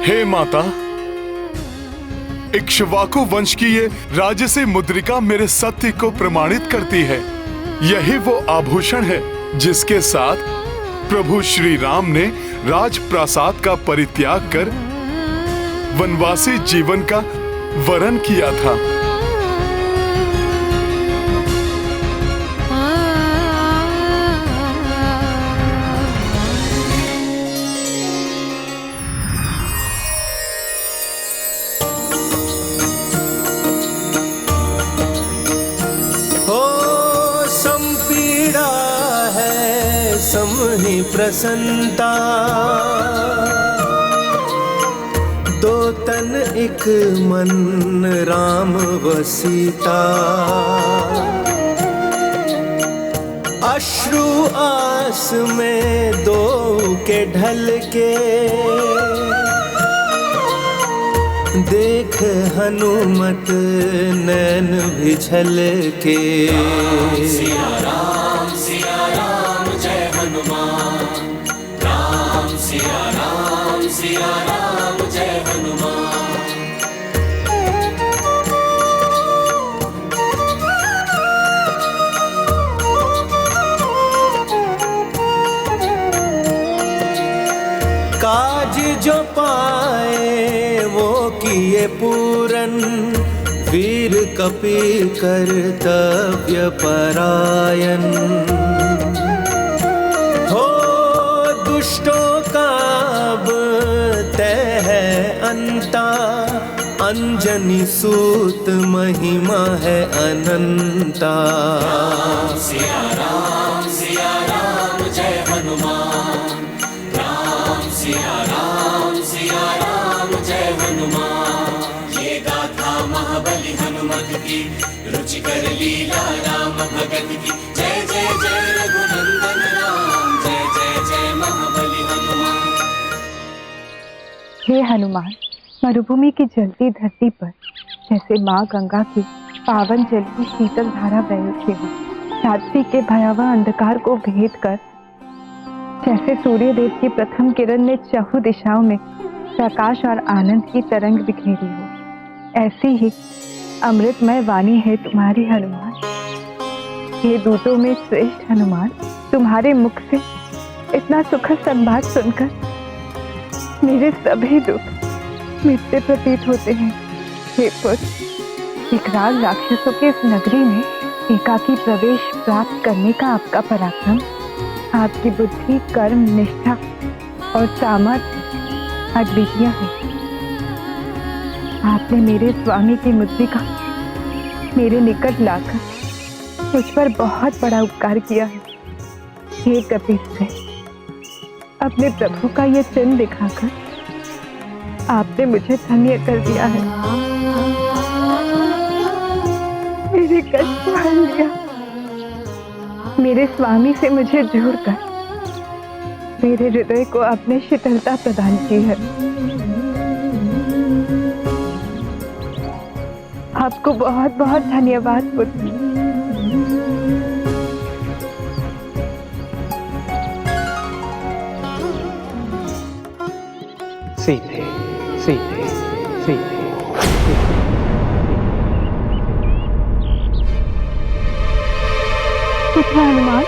हे माता, इक्ष्वाकु वंश की ये राजसी मुद्रिका मेरे सत्य को प्रमाणित करती है। यही वो आभूषण है जिसके साथ प्रभु श्री राम ने राजप्रासाद का परित्याग कर वनवासी जीवन का वरण किया था। समहि प्रसन्नता, दो तन एक मन राम व सीता। अश्रु आस में दो के ढल के, देख हनुमत नैन भी झलके। सिया राम जय हनुमान, राम सिया राम जय हनुमान। काज जो पाए वो किए पूरन, वीर कपि कर्तव्य परायण। हो दुष्टों का अब तय है अंता, अंजनी सूत महिमा है अनंता। राम सिया राम जय हनुमान, राम सिया राम जय हनुमान। ये गाथा महाबली हनुमत की, रुचिकर लीला राम भगत की। जय जय जय रघुनंदन राम, जय जय जय महाबली हनुमान। हे हनुमान, मरुभूमि की जलती धरती पर जैसे माँ गंगा की पावन जल की शीतल धारा बह उठी हो, रात्रि के भयावह अंधकार को भेद कर जैसे सूर्य देव की प्रथम किरण ने चहुं दिशाओं में प्रकाश और आनंद की तरंग बिखेरी हो, ऐसी ही अमृतमय वाणी है तुम्हारी हनुमान। हे दूतों में श्रेष्ठ हनुमान, तुम्हारे मुख से इतना सुखद संवाद सुनकर मेरे सभी दुख मिटते प्रतीत होते हैं। हे पुत्र, विकराल राक्षसों के इस नगरी में एकाकी प्रवेश प्राप्त करने का आपका पराक्रम, आपकी बुद्धि, कर्म, निष्ठा और सामर्थ्य अद्वितीय है। आपने मेरे स्वामी की मुद्रिका मेरे निकट लाकर मुझ पर बहुत बड़ा उपकार किया है। हे कपीश्वर, अपने प्रभु का ये चिन्ह दिखाकर आपने मुझे धन्य कर दिया है। मेरे कष्ट हर लिया, मेरे स्वामी से मुझे जोड़कर मेरे हृदय को आपने शीतलता प्रदान की है। आपको बहुत बहुत धन्यवाद पुत्र। सीधे सीधे सीधे। पुत्र हनुमान,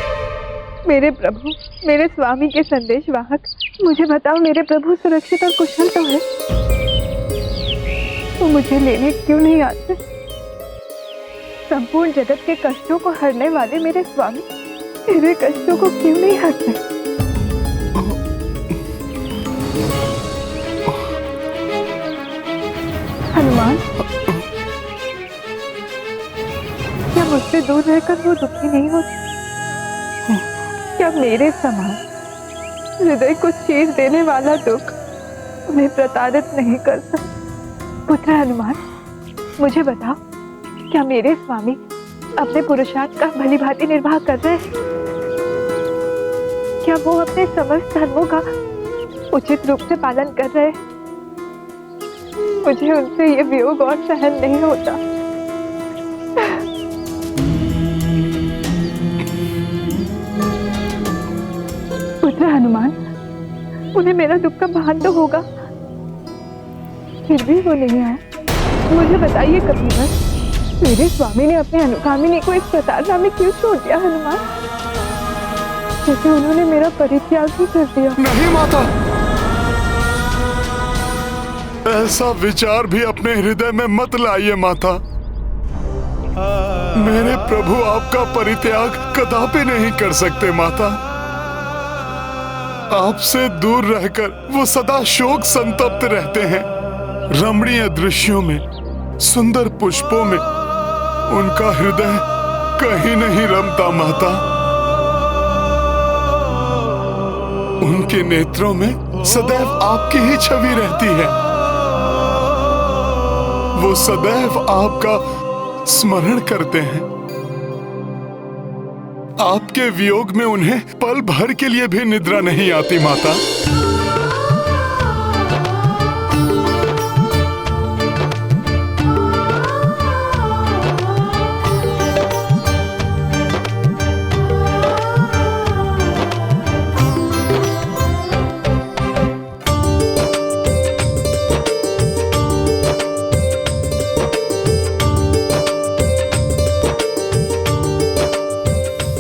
मेरे प्रभु, मेरे स्वामी के संदेश वाहक, मुझे बताओ, मेरे प्रभु सुरक्षित और कुशल तो है? तो मुझे लेने क्यों नहीं आते? संपूर्ण जगत के कष्टों को हरने वाले मेरे स्वामी मेरे कष्टों को क्यों नहीं हरते? हनुमान, क्या मुझसे दूर रहकर वो दुखी नहीं होती? क्या मेरे समान हृदय को चीर देने वाला दुख उन्हें प्रताड़ित नहीं करता? पुत्र हनुमान, मुझे बताओ, क्या मेरे स्वामी अपने पुरुषार्थ का भलीभांति निर्वाह कर रहे हैं? क्या वो अपने समस्त धर्मों का उचित रूप से पालन कर रहे हैं? मुझे उनसे ये वियोग और सहन नहीं होता। पुत्र हनुमान, उन्हें मेरा दुख का भान तो होगा। फिर भी वो नहीं आया। मुझे बताइए कपिवर, मेरे स्वामी ने अपने अनुगामिनी को इस प्रताड़ना में क्यों छोड़ दिया हनुमान? जैसे उन्होंने मेरा परित्याग ही कर दिया। नहीं माता, ऐसा विचार भी अपने हृदय में मत लाइए माता। मेरे प्रभु आपका परित्याग कदापि नहीं कर सकते माता। आपसे दूर रहकर वो सदा शोक संतप्त रहते हैं। रमणीय दृश्यों में, सुंदर पुष्पों में उनका हृदय कहीं नहीं रमता माता। उनके नेत्रों में सदैव आपकी ही छवि रहती है। वो सदैव आपका स्मरण करते हैं। आपके वियोग में उन्हें पल भर के लिए भी निद्रा नहीं आती माता।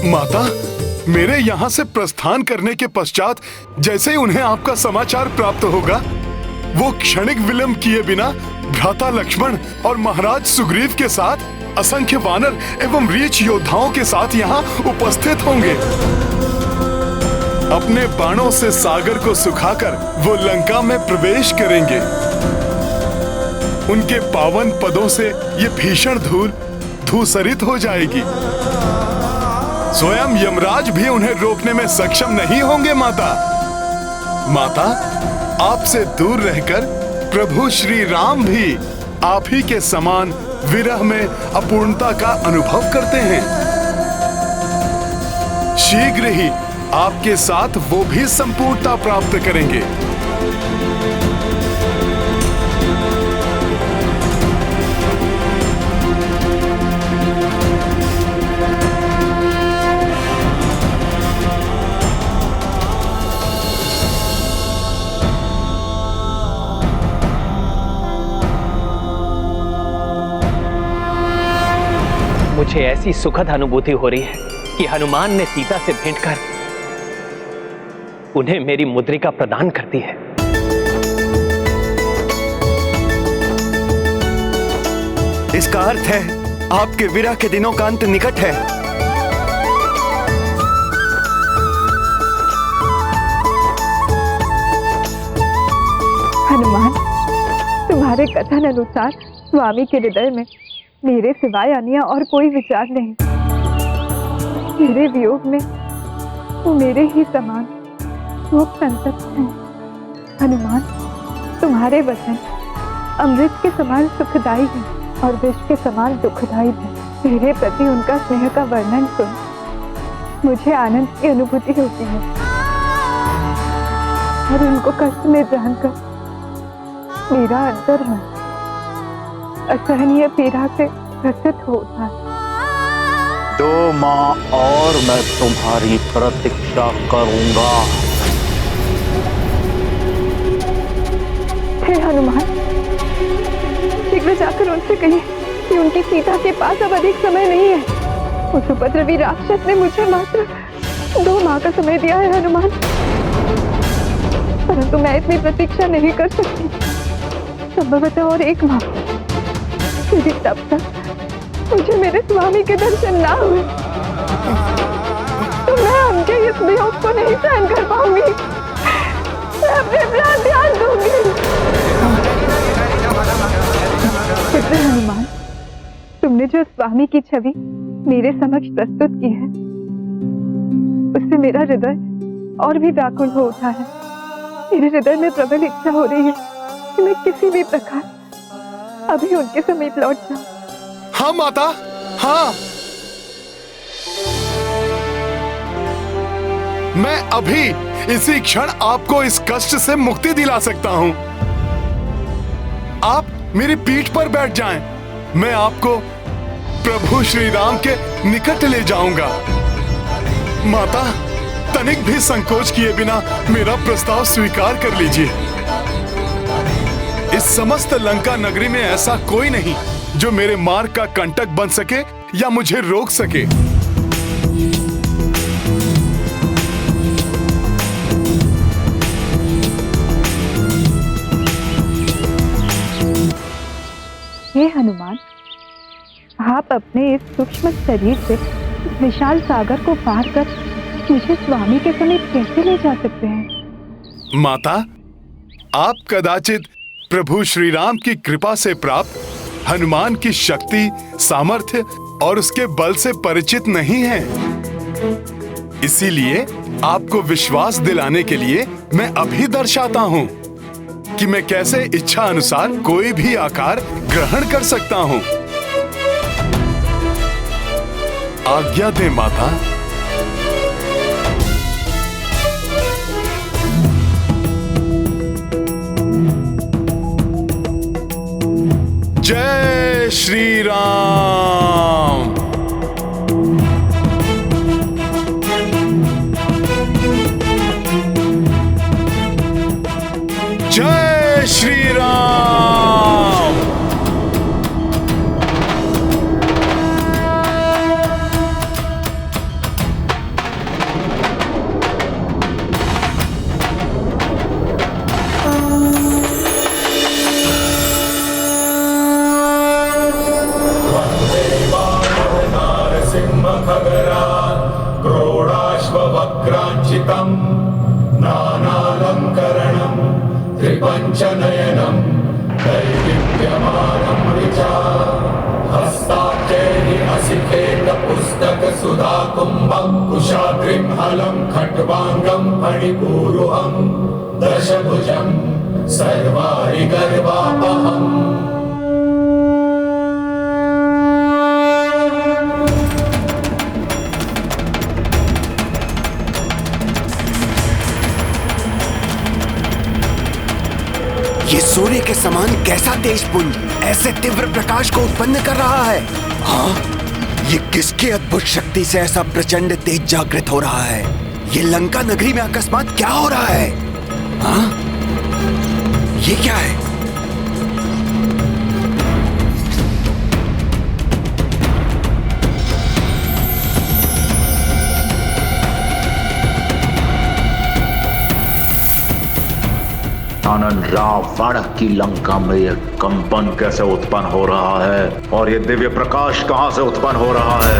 माता, मेरे यहाँ से प्रस्थान करने के पश्चात जैसे ही उन्हें आपका समाचार प्राप्त होगा, वो क्षणिक विलंब किए बिना भ्राता लक्ष्मण और महाराज सुग्रीव के साथ असंख्य वानर एवं रीछ योद्धाओं के साथ यहाँ उपस्थित होंगे। अपने बाणों से सागर को सुखाकर वो लंका में प्रवेश करेंगे। उनके पावन पदों से ये भीषण धूल धूसरित हो जाएगी। स्वयं यमराज भी उन्हें रोकने में सक्षम नहीं होंगे माता। माता, आपसे दूर रहकर प्रभु श्री राम भी आप ही के समान विरह में अपूर्णता का अनुभव करते हैं। शीघ्र ही आपके साथ वो भी संपूर्णता प्राप्त करेंगे। मुझे ऐसी सुखद अनुभूति हो रही है कि हनुमान ने सीता से भेंट कर उन्हें मेरी मुद्रिका प्रदान कर दी है। इसका अर्थ है आपके विरह के दिनों का अंत निकट है। हनुमान, तुम्हारे कथन अनुसार स्वामी के हृदय में मेरे सिवाय अन्य और कोई विचार नहीं। मेरे वियोग में वो मेरे ही समान शोक संतप्त हैं। हनुमान, तुम्हारे वचन अमृत के समान सुखदायी हैं और विष के समान दुखदायी हैं। मेरे प्रति उनका स्नेह का वर्णन सुन मुझे आनंद की अनुभूति होती है और उनको कष्ट में जानकर मेरा अंतर्मन असहनीय पीड़ा से ग्रसित हो उठा। 2 माह और मैं तुम्हारी प्रतीक्षा करूंगा। हे हनुमान, शीघ्र जाकर उनसे कहिए कि उनकी सीता के पास अब अधिक समय नहीं है। उस उपद्रवी राक्षस ने मुझे मात्र 2 माह का समय दिया है हनुमान, परंतु मैं इतनी प्रतीक्षा नहीं कर सकती। संभवतः और 1 माह, यदि तब तक मुझे मेरे स्वामी के दर्शन ना हुए तो मैं उनके इस वियोग को नहीं सहन कर पाऊंगी। मैं अपने प्राण त्याग दूंगी। पुत्र हनुमान, तुमने जो स्वामी की छवि मेरे समक्ष प्रस्तुत की है, उससे मेरा हृदय और भी व्याकुल हो उठा है। मेरे हृदय में प्रबल इच्छा हो रही है कि मैं किसी भी प्रकार अभी उनके समीप लौट जाऊं। हाँ माता, हाँ, मैं अभी इसी क्षण आपको इस कष्ट से मुक्ति दिला सकता हूं। आप मेरी पीठ पर बैठ जाएं, मैं आपको प्रभु श्री राम के निकट ले जाऊंगा। माता, तनिक भी संकोच किए बिना मेरा प्रस्ताव स्वीकार कर लीजिए। इस समस्त लंका नगरी में ऐसा कोई नहीं जो मेरे मार्ग का कंटक बन सके या मुझे रोक सके। हे हनुमान, आप अपने इस सूक्ष्म शरीर से इस विशाल सागर को पार कर मुझे स्वामी के समीप कैसे ले जा सकते हैं? माता, आप कदाचित प्रभु श्री राम की कृपा से प्राप्त हनुमान की शक्ति, सामर्थ्य और उसके बल से परिचित नहीं हैं। इसीलिए आपको विश्वास दिलाने के लिए मैं अभी दर्शाता हूँ कि मैं कैसे इच्छा अनुसार कोई भी आकार ग्रहण कर सकता हूँ। आज्ञा दे माता। जय श्री राम। जय श्री राम। क्रोडाश्ववक्राञ्चितम् नानालङ्करणम् त्रिपञ्चनयनम् दैदिप्यमानम् ऋचा हस्ताक्षैः असिकेतपुस्तकसुधाकुम्भम् कुशाग्रिं हलम् खट्वाङ्गम् फणिपूरुहम् दशभुजम् सर्वाणि गर्वापहम्। ये सूर्य के समान कैसा तेजपुंज ऐसे तीव्र प्रकाश को उत्पन्न कर रहा है? हाँ, ये किसकी अद्भुत शक्ति से ऐसा प्रचंड तेज जागृत हो रहा है? ये लंका नगरी में अकस्मात क्या हो रहा है? हाँ, ये क्या है? आनंद, रावण की लंका में यह कंपन कैसे उत्पन्न हो रहा है और ये दिव्य प्रकाश कहां से उत्पन्न हो रहा है?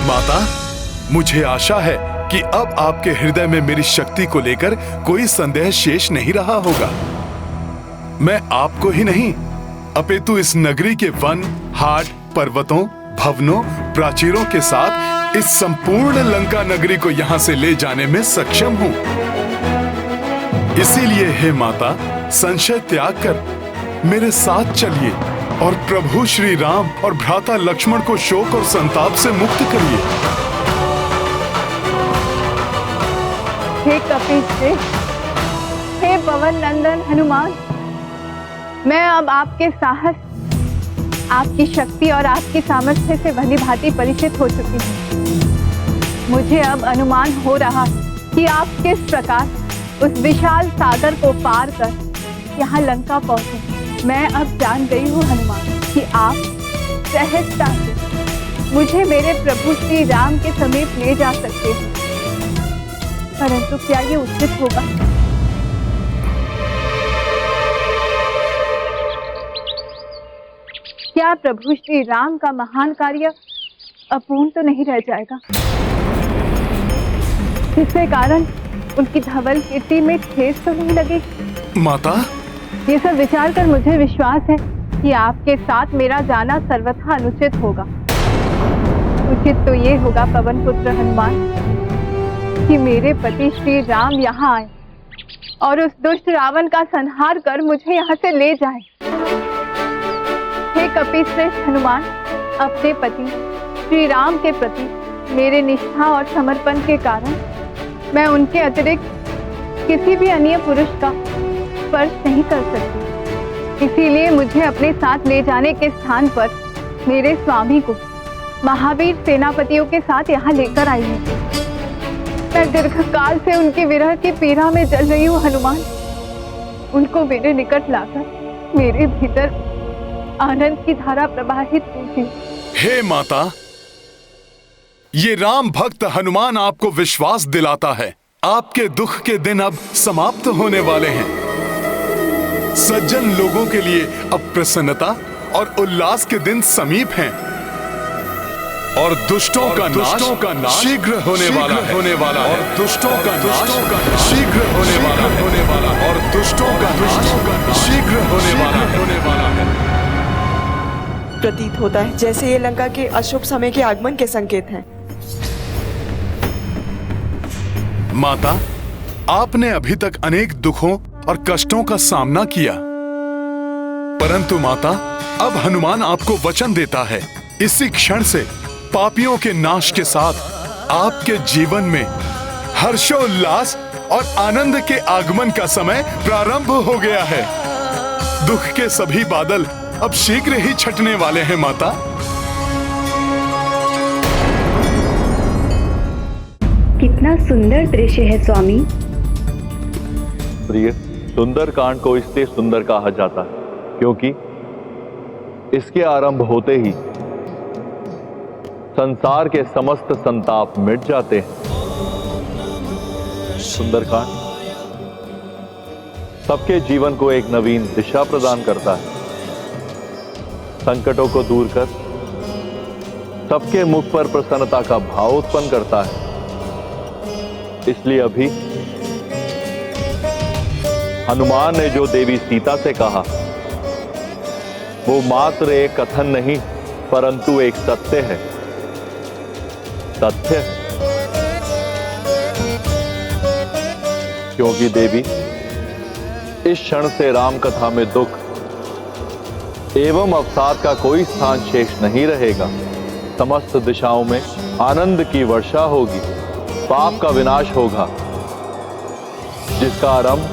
माता, मुझे आशा है कि अब आपके हृदय में मेरी शक्ति को लेकर कोई संदेह शेष नहीं रहा होगा। मैं आपको ही नहीं अपितु इस नगरी के वन, हाट, पर्वतों, भवनों, प्राचीरों के साथ इस संपूर्ण लंका नगरी को यहां से ले जाने में सक्षम हूं। इसीलिए हे माता, संशय त्याग कर मेरे साथ चलिए और प्रभु श्री राम और भ्राता लक्ष्मण को शोक और संताप से मुक्त करिए। हे कपीश्रेष्ठ, हे पवन नंदन हनुमान, मैं अब आपके साहस, आपकी शक्ति और आपकी सामर्थ्य से भली भांति परिचित हो चुकी हूँ। मुझे अब अनुमान हो रहा है कि आप किस प्रकार उस विशाल सागर को पार कर यहाँ लंका पहुँचे। मैं अब जान गई हूँ हनुमान कि आप सहजता से मुझे मेरे प्रभु श्री राम के समीप ले जा सकते हैं, परंतु क्या ये उचित होगा? क्या प्रभु श्री राम का महान कार्य अपूर्ण तो नहीं रह जाएगा, जिसके कारण उनकी धवल कीर्ति में ठेस तो नहीं लगेगी? माता, ये सब विचार कर मुझे विश्वास है कि आपके साथ मेरा जाना सर्वथा अनुचित होगा। उचित तो ये होगा पवन पुत्र हनुमान कि मेरे पति श्री राम यहाँ आए और उस दुष्ट रावण का संहार कर मुझे यहाँ से ले जाए। हे कपीश्रेष्ठ हनुमान, अपने पति श्री राम के प्रति मेरे निष्ठा और समर्पण के कारण मैं उनके अतिरिक्त किसी भी अन्य पुरुष का स्पर्श नहीं कर सकती। इसीलिए मुझे अपने साथ ले जाने के स्थान पर मेरे स्वामी को महावीर सेनापतियों के साथ यहाँ लेकर आई हूँ। मैं दीर्घकाल से उनकी विरह की पीड़ा में जल रही हूँ हनुमान। उनको मेरे निकट लाकर मेरे भीतर आनंद की धारा प्रवाहित कीजिए। हे माता, ये राम भक्त हनुमान आपको विश्वास दिलाता है आपके दुख के दिन अब समाप्त होने वाले हैं। सज्जन लोगों के लिए अब प्रसन्नता और उल्लास के दिन समीप हैं और दुष्टों का नाश शीघ्र होने वाला है। और दुष्टों का नाश शीघ्र होने वाला है। और दुष्टों का नाश शीघ्र होने वाला है। प्रतीत होता है जैसे ये लंका के अशुभ समय के आगमन के संकेत हैं। माता, आपने अभी तक अनेक दुखों और कष्टों का सामना किया, परंतु माता, अब हनुमान आपको वचन देता है इसी क्षण से पापियों के नाश के साथ आपके जीवन में हर्षोल्लास और आनंद के आगमन का समय प्रारंभ हो गया है। दुख के सभी बादल अब शीघ्र ही छटने वाले हैं माता। कितना सुंदर दृश्य है स्वामी। प्रिय, सुंदर कांड को इसलिए सुंदर कहा जाता है क्योंकि इसके आरंभ होते ही संसार के समस्त संताप मिट जाते हैं। सुंदरकांड सबके जीवन को एक नवीन दिशा प्रदान करता है, संकटों को दूर कर सबके मुख पर प्रसन्नता का भाव उत्पन्न करता है। इसलिए अभी हनुमान ने जो देवी सीता से कहा वो मात्र एक कथन नहीं परंतु एक सत्य है। सत्य क्योंकि देवी, इस क्षण से राम कथा में दुख एवं अवसाद का कोई स्थान शेष नहीं रहेगा। समस्त दिशाओं में आनंद की वर्षा होगी, पाप का विनाश होगा, जिसका आरंभ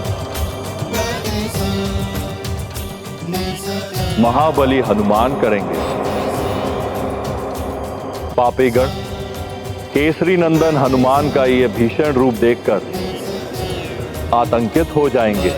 महाबली हनुमान करेंगे। पापीगण केसरी नंदन हनुमान का यह भीषण रूप देखकर आतंकित हो जाएंगे।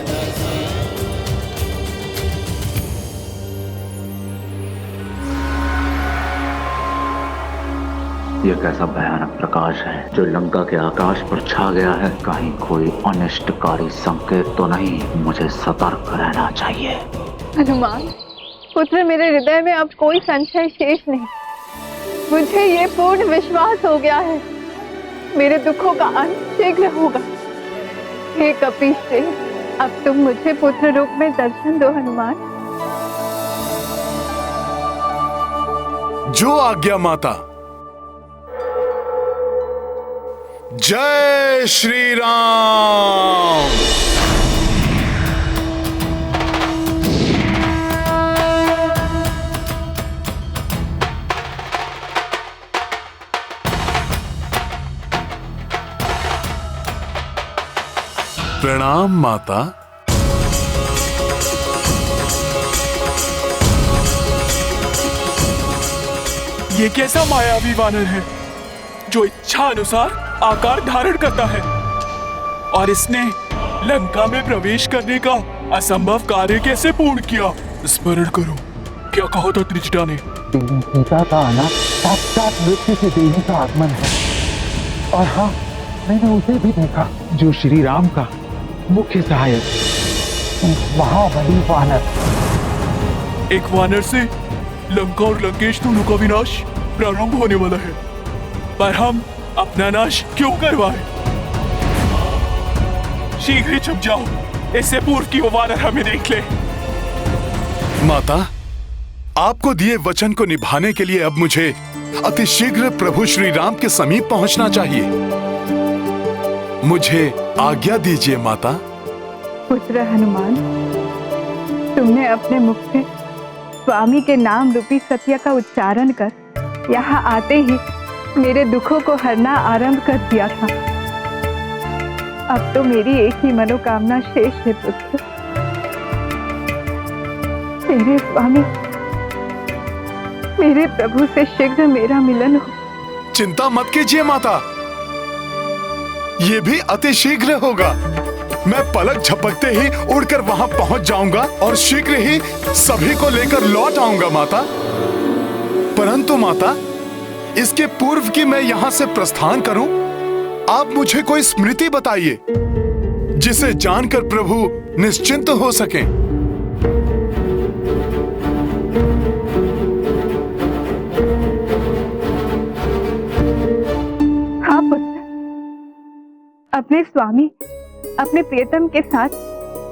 यह कैसा भयानक प्रकाश है जो लंका के आकाश पर छा गया है। कहीं कोई अनिष्टकारी संकेत तो नहीं? मुझे सतर्क रहना चाहिए। हनुमान पुत्र, मेरे हृदय में अब कोई संशय शेष नहीं। मुझे ये पूर्ण विश्वास हो गया है मेरे दुखों का अंत शीघ्र होगा। हे कपीश, अब तुम मुझे पुत्र रूप में दर्शन दो हनुमान। जो आज्ञा माता। जय श्री राम। प्रणाम माता। ये कैसा मायावी वानर है जो इच्छा अनुसार आकार धारण करता है और इसने लंका में प्रवेश करने का असंभव कार्य कैसे पूर्ण किया? स्मरण करो, क्या कहा था त्रिजटा ने? सीता का आना साक्षात मृत्यु की देवी का आगमन है। और हाँ, मैंने उसे भी देखा जो श्री राम का मुख्य सहायक, महाबली वानर। एक वानर से लंका और लंकेश दोनों का विनाश प्रारंभ होने वाला है, पर हम अपना नाश क्यों करवाएं? शीघ्र ही छुप जाओ, इससे पूर्व कि वो वानर हमें देख ले। माता, आपको दिए वचन को निभाने के लिए अब मुझे अतिशीघ्र प्रभु श्री राम के समीप पहुंचना चाहिए। मुझे आज्ञा दीजिए माता। पुत्र हनुमान, तुमने अपने मुख से स्वामी के नाम रूपी सत्य का उच्चारण कर यहाँ आते ही मेरे दुखों को हरना आरंभ कर दिया था। अब तो मेरी एक ही मनोकामना शेष है पुत्र। मेरे स्वामी, मेरे प्रभु से शीघ्र मेरा मिलन हो। चिंता मत कीजिए माता, ये भी अति शीघ्र होगा। मैं पलक झपकते ही उड़कर वहां पहुंच जाऊंगा और शीघ्र ही सभी को लेकर लौट आऊंगा माता। परंतु माता, इसके पूर्व कि मैं यहां से प्रस्थान करूं, आप मुझे कोई स्मृति बताइए जिसे जानकर प्रभु निश्चिंत हो सकें। हाँ पुत्र, अपने स्वामी, अपने प्रियतम के साथ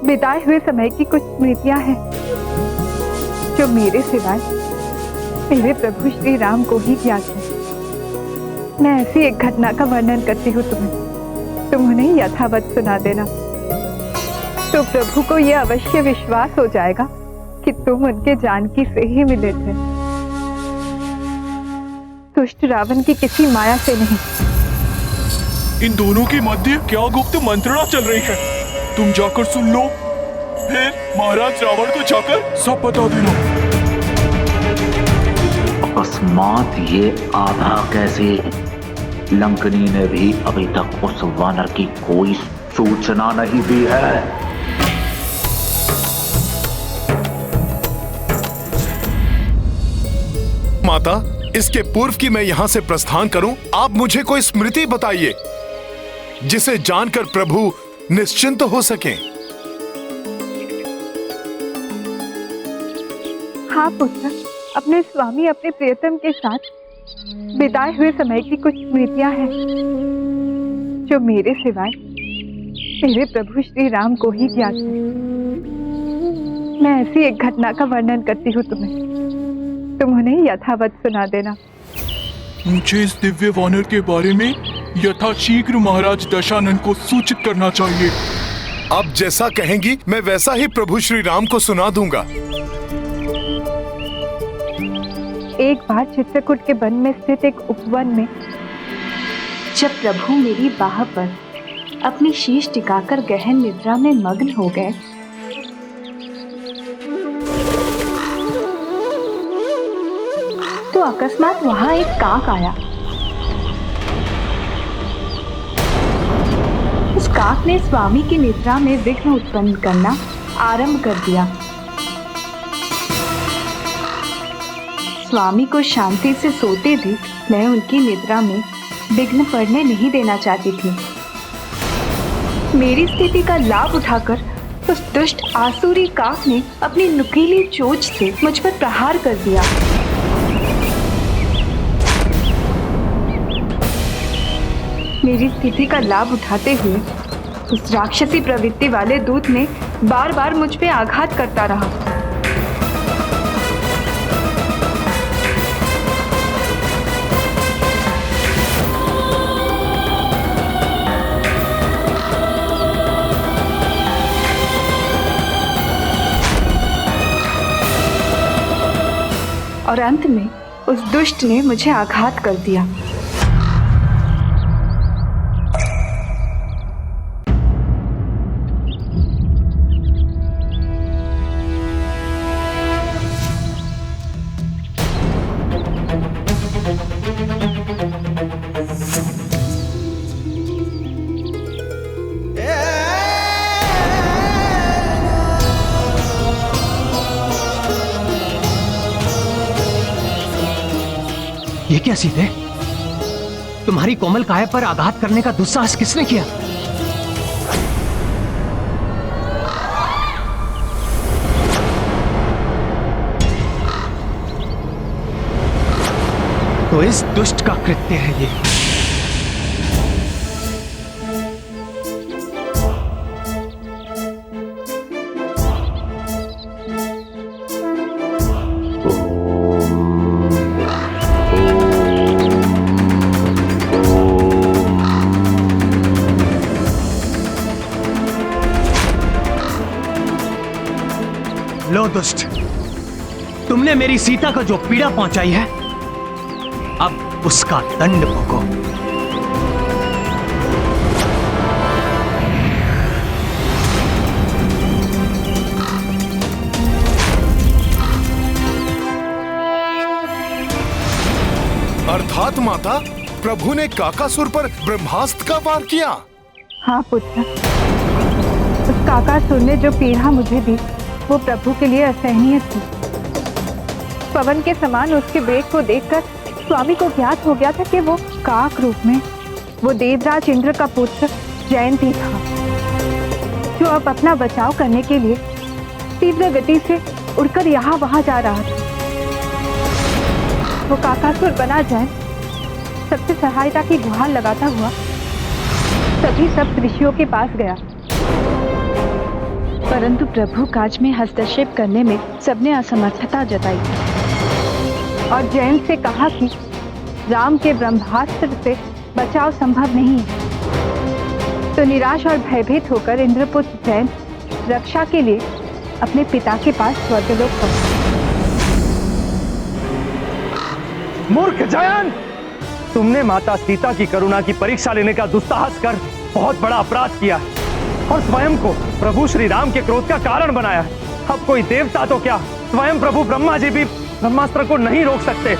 बिताए हुए समय की कुछ स्मृतियां हैं जो मेरे सिवाय मेरे प्रभु श्री राम को ही ज्ञात है। मैं ऐसी एक घटना का वर्णन करती हूँ तुम्हें, तुम उन्हें यथावत सुना देना, तो प्रभु को यह अवश्य विश्वास हो जाएगा कि तुम उनके जानकी से ही मिले थे, दुष्ट रावण की किसी माया से नहीं। इन दोनों के मध्य क्या गुप्त मंत्रणा चल रही है? तुम जाकर सुन लो, फिर महाराज रावण को जाकर सब बता देना। अकस्मात ये आधा कैसे? लंकनी ने भी अभी तक उस वानर की कोई सूचना नहीं दी है। माता, इसके पूर्व कि मैं यहां से प्रस्थान करूं, आप मुझे कोई स्मृति बताइए जिसे जानकर प्रभु निश्चिंत हो सकें। हाँ पुत्र, अपने स्वामी, अपने प्रियतम के साथ बिताए हुए समय की कुछ स्मृतियां हैं जो मेरे सिवाय मेरे प्रभु श्री राम को ही ज्ञात है। मैं ऐसी एक घटना का वर्णन करती हूँ तुम्हें, तुम उन्हें यथावत सुना देना। मुझे इस दिव्य वानर के बारे में यथाशीघ्र महाराज दशानन को सूचित करना चाहिए। आप जैसा कहेंगी मैं वैसा ही प्रभु श्री राम को सुना दूंगा। एक बार चित्रकूट के वन में स्थित एक उपवन में जब प्रभु मेरी बाह पर अपनी शीश टिकाकर गहन निद्रा में मग्न हो गए, तो अकस्मात वहां एक काक आया। उस काक ने स्वामी की निद्रा में विघ्न उत्पन्न करना आरंभ कर दिया। स्वामी को शांति से सोते देख मैं उनकी निद्रा में विघ्न पड़ने नहीं देना चाहती थी। मेरी स्थिति का लाभ उठाकर उस दुष्ट आसुरी काक ने अपनी नुकीली चोंच से मुझ पर प्रहार कर दिया। मेरी स्थिति का लाभ उठाते हुए उस राक्षसी प्रवृत्ति वाले दूत ने बार बार मुझ पे आघात करता रहा। और अंत में उस दुष्ट ने मुझे आघात कर दिया। ये क्या सीते? तुम्हारी कोमल काया पर आघात करने का दुस्साहस किसने किया? तो इस दुष्ट का कृत्य है ये। लो दुष्ट, तुमने मेरी सीता को जो पीड़ा पहुंचाई है, अब उसका दंड भोगो। अर्थात माता, प्रभु ने काकासुर पर ब्रह्मास्त्र का वार किया। हाँ पुत्र, उस काकासुर ने जो पीड़ा मुझे दी वो प्रभु के लिए असहनीय थी। पवन के समान उसके वेग को देखकर स्वामी को ज्ञात हो गया था कि वो काक रूप में वो देवराज इंद्र का पुत्र जयंती था, जो अब अपना बचाव करने के लिए तीव्र गति से उड़कर यहाँ वहां जा रहा था। वो काकासुर बना जयंत सबसे सहायता की गुहार लगाता हुआ सभी सब ऋषियों के पास गया, परंतु प्रभु काज में हस्तक्षेप करने में सबने असमर्थता जताई और जयंत से कहा कि राम के ब्रह्मास्त्र से बचाव संभव नहीं है। तो निराश और भयभीत होकर इंद्रपुत्र जयंत रक्षा के लिए अपने पिता के पास स्वर्गलोक पहुंचा। मूर्ख जयंत, तुमने माता सीता की करुणा की परीक्षा लेने का दुस्साहस कर बहुत बड़ा अपराध किया है और स्वयं को प्रभु श्री राम के क्रोध का कारण बनाया है। अब कोई देवता तो क्या, स्वयं प्रभु ब्रह्मा जी भी ब्रह्मास्त्र को नहीं रोक सकते।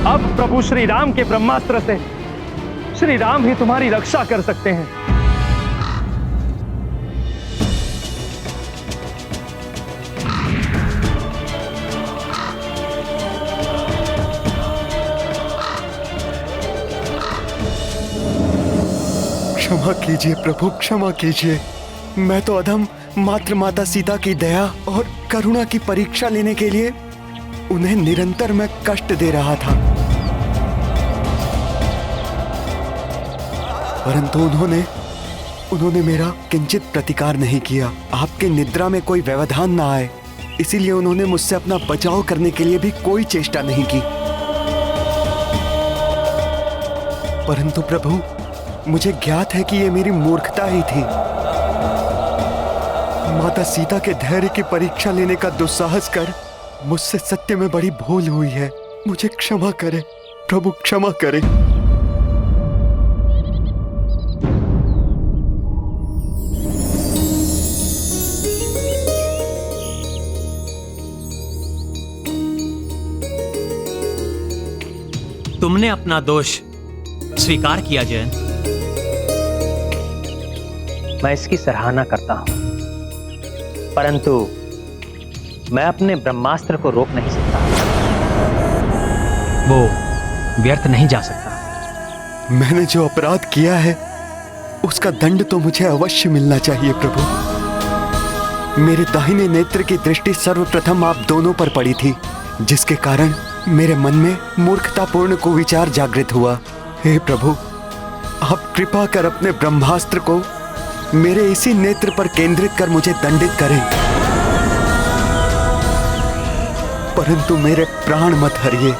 अब प्रभु श्री राम के ब्रह्मास्त्र से श्री राम ही तुम्हारी रक्षा कर सकते हैं। क्षमा कीजिए प्रभु, क्षमा कीजिए। मैं तो अधम मात्र माता सीता की दया और करुणा की परीक्षा लेने के लिए उन्हें निरंतर मैं कष्ट दे रहा था, परंतु उन्होंने मेरा किंचित प्रतिकार नहीं किया। आपके निद्रा में कोई व्यवधान ना आए, इसीलिए उन्होंने मुझसे अपना बचाव करने के लिए भी कोई चेष्टा नहीं की। परंतु प्रभु, मुझे ज्ञात है कि ये मेरी मूर्खता ही थी। माता सीता के धैर्य की परीक्षा लेने का दुस्साहस कर मुझसे सत्य में बड़ी भूल हुई है। मुझे क्षमा करें प्रभु, क्षमा करें। तुमने अपना दोष स्वीकार किया जयंत। मैं इसकी सराहना करता हूं, परंतु मैं अपने ब्रह्मास्त्र को रोक नहीं सकता। वो व्यर्थ नहीं जा सकता। मैंने जो अपराध किया है उसका दंड तो मुझे अवश्य मिलना चाहिए प्रभु। मेरे दाहिने नेत्र की दृष्टि सर्वप्रथम आप दोनों पर पड़ी थी, जिसके कारण मेरे मन में मूर्खतापूर्ण कुविचार जागृत हुआ। हे प्रभु, आप कृपा कर अपने ब्रह्मास्त्र को मेरे इसी नेत्र पर केंद्रित कर मुझे दंडित करें, परंतु मेरे प्राण मत हरिए।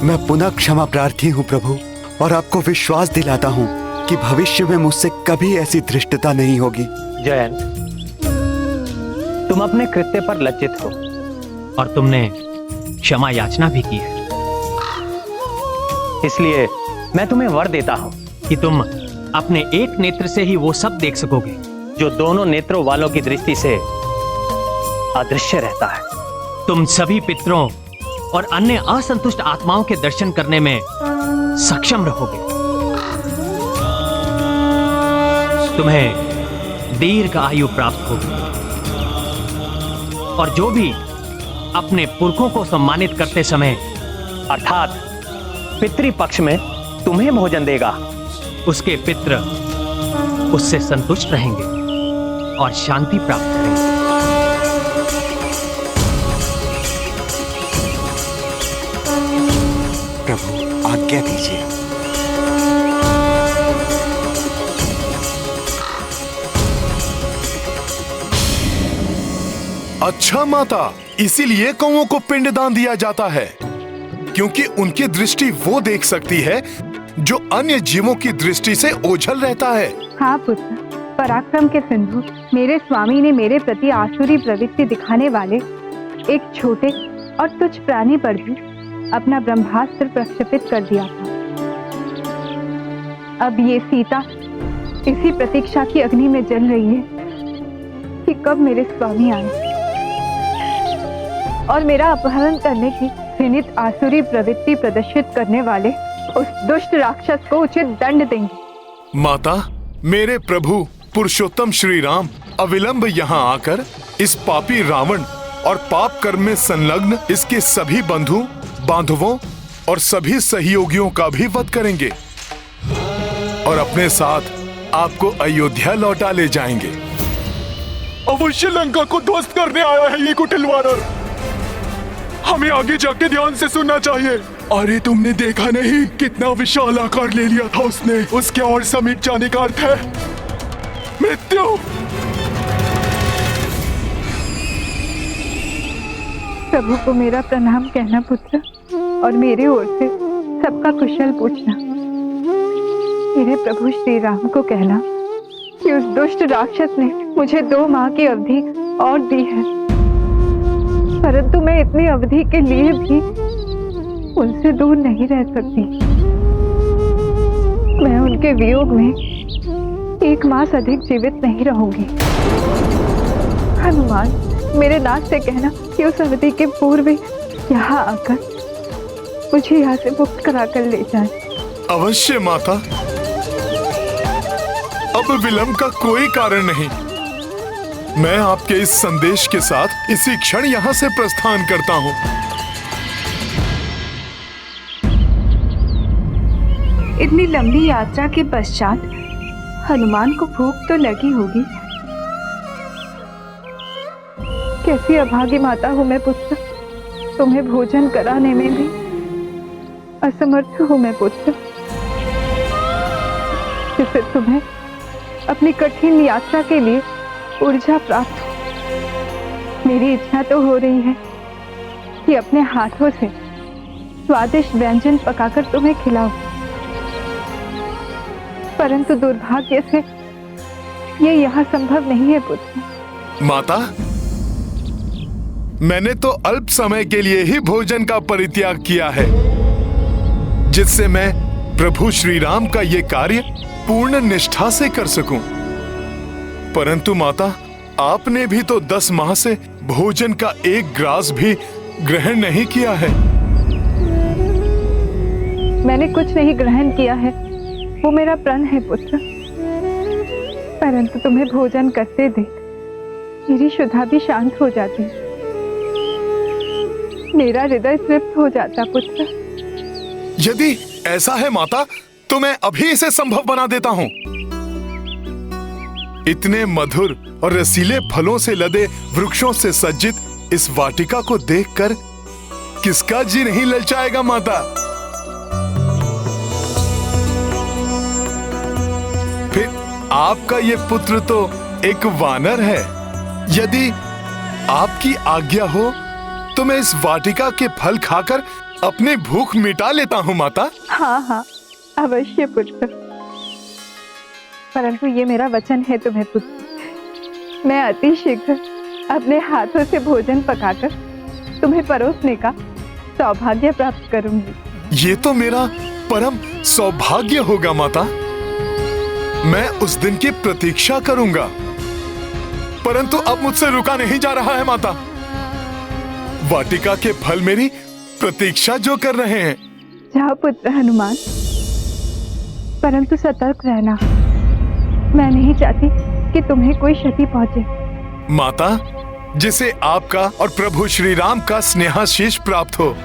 मैं पुनः क्षमा प्रार्थी हूँ प्रभु, और आपको विश्वास दिलाता हूँ कि भविष्य में मुझसे कभी ऐसी धृष्टता नहीं होगी। जयंत, तुम अपने कृत्य पर लज्जित हो और तुमने क्षमा याचना भी की है, इसलिए मैं तुम्हें वर देता हूँ कि तुम अपने एक नेत्र से ही वो सब देख सकोगे जो दोनों नेत्रों वालों की दृष्टि से अदृश्य रहता है। तुम सभी पितरों और अन्य असंतुष्ट आत्माओं के दर्शन करने में सक्षम रहोगे। तुम्हें दीर्घ आयु प्राप्त होगी और जो भी अपने पुरखों को सम्मानित करते समय अर्थात पितृपक्ष में तुम्हें भोजन देगा, उसके पितृ उससे संतुष्ट रहेंगे और शांति प्राप्त करेंगे। प्रभु, आज्ञा दीजिए। अच्छा माता, इसीलिए कौओं को पिंडदान दिया जाता है, क्योंकि उनकी दृष्टि वो देख सकती है जो अन्य जीवों की दृष्टि से ओझल रहता है। हाँ पुत्र, पराक्रम के सिंधु मेरे स्वामी ने मेरे प्रति आसुरी प्रवृत्ति दिखाने वाले एक छोटे और तुच्छ प्राणी पर भी अपना ब्रह्मास्त्र प्रक्षेपित कर दिया था। अब ये सीता इसी प्रतीक्षा की अग्नि में जल रही है कि कब मेरे स्वामी आए और मेरा अपहरण करने की घृणित आसुरी प्रवृत्ति प्रदर्शित करने वाले उस दुष्ट राक्षस को उचित दंड देंगे। माता, मेरे प्रभु पुरुषोत्तम श्री राम अविलंब यहाँ आकर इस पापी रावण और पाप कर्म में संलग्न इसके सभी बंधु बांधवों और सभी सहयोगियों का भी वध करेंगे और अपने साथ आपको अयोध्या लौटा ले जाएंगे। अवश्य लंका को ध्वस्त करने आया है ये कुटिल वानर। हमें आगे जाके ध्यान से सुनना चाहिए। अरे तुमने देखा नहीं कितना विशाल आकार ले लिया था उसने। उसके और समीप जाने का अर्थ है मृत्यु। प्रभु को मेरा प्रणाम कहना पुत्र, और मेरी ओर से सबका कुशल पूछना। मेरे प्रभु श्री राम को कहना कि उस दुष्ट राक्षस ने मुझे 2 माह की अवधि और दी है, परंतु मैं इतनी अवधि के लिए भी उनसे दूर नहीं रह सकती। मैं उनके वियोग में 1 मास अधिक जीवित नहीं रहूंगी। हनुमान, मेरे नाथ से कहना कि उस अवधि के पूर्व यहाँ आकर मुझे यहाँ से मुक्त करा कर ले जाए। अवश्य माता, अब विलंब का कोई कारण नहीं। मैं आपके इस संदेश के साथ इसी क्षण यहाँ से प्रस्थान करता हूँ। इतनी लंबी यात्रा के पश्चात हनुमान को भूख तो लगी होगी। कैसी अभागी माता हूँ मैं पुत्र, तुम्हें भोजन कराने में भी असमर्थ हूँ मैं पुत्र, जिससे तुम्हें अपनी कठिन यात्रा के लिए ऊर्जा प्राप्त हो। मेरी इच्छा तो हो रही है कि अपने हाथों से स्वादिष्ट व्यंजन पकाकर तुम्हें खिलाऊं, परंतु दुर्भाग्य से ये यहाँ संभव नहीं है पुत्र। माता, मैंने तो अल्प समय के लिए ही भोजन का परित्याग किया है, जिससे मैं प्रभु श्री राम का ये कार्य पूर्ण निष्ठा से कर सकूं। परंतु माता, आपने भी तो 10 माह से भोजन का 1 ग्रास भी ग्रहण नहीं किया है। मैंने कुछ नहीं ग्रहण किया है, वो मेरा प्रण है पुत्र, परंतु तुम्हें भोजन करते देख मेरी शुद्धा भी शांत हो जाती, मेरा हृदय तृप्त हो जाता पुत्र। यदि ऐसा है माता, तो मैं अभी इसे संभव बना देता हूँ। इतने मधुर और रसीले फलों से लदे वृक्षों से सज्जित इस वाटिका को देखकर किसका जी नहीं ललचाएगा माता। फिर आपका ये पुत्र तो एक वानर है। यदि आपकी आज्ञा हो तो मैं इस वाटिका के फल खाकर अपनी भूख मिटा लेता हूँ माता। हाँ हाँ अवश्य पुत्र, परंतु ये मेरा वचन है तुम्हें पुत्र, मैं अति शीघ्र अपने हाथों से भोजन पकाकर तुम्हें परोसने का सौभाग्य प्राप्त करूंगी। ये तो मेरा परम सौभाग्य होगा माता। मैं उस दिन की प्रतीक्षा करूंगा, परंतु अब मुझसे रुका नहीं जा रहा है माता। वाटिका के फल मेरी प्रतीक्षा जो कर रहे हैं। जाओ पुत्र हनुमान, परंतु सतर्क रहना, मैं नहीं चाहती कि तुम्हें कोई क्षति पहुंचे। माता, जिसे आपका और प्रभु श्री राम का स्नेहाशीष प्राप्त हो,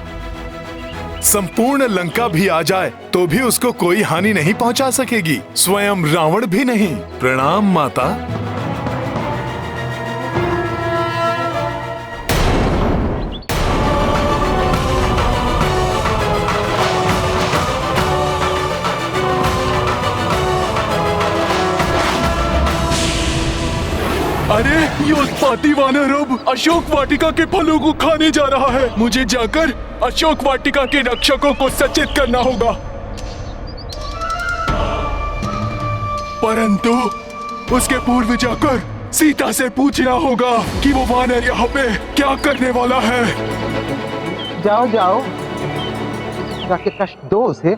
संपूर्ण लंका भी आ जाए तो भी उसको कोई हानि नहीं पहुंचा सकेगी, स्वयं रावण भी नहीं। प्रणाम माता। अरे ये उत्पाती वानर अब अशोक वाटिका के फलों को खाने जा रहा है। मुझे जाकर अशोक वाटिका के रक्षकों को सचेत करना होगा। परंतु उसके पूर्व जाकर सीता से पूछना होगा कि वो वानर यहाँ पे क्या करने वाला है। जाओ जाओ, जाके कष्ट दो उसे,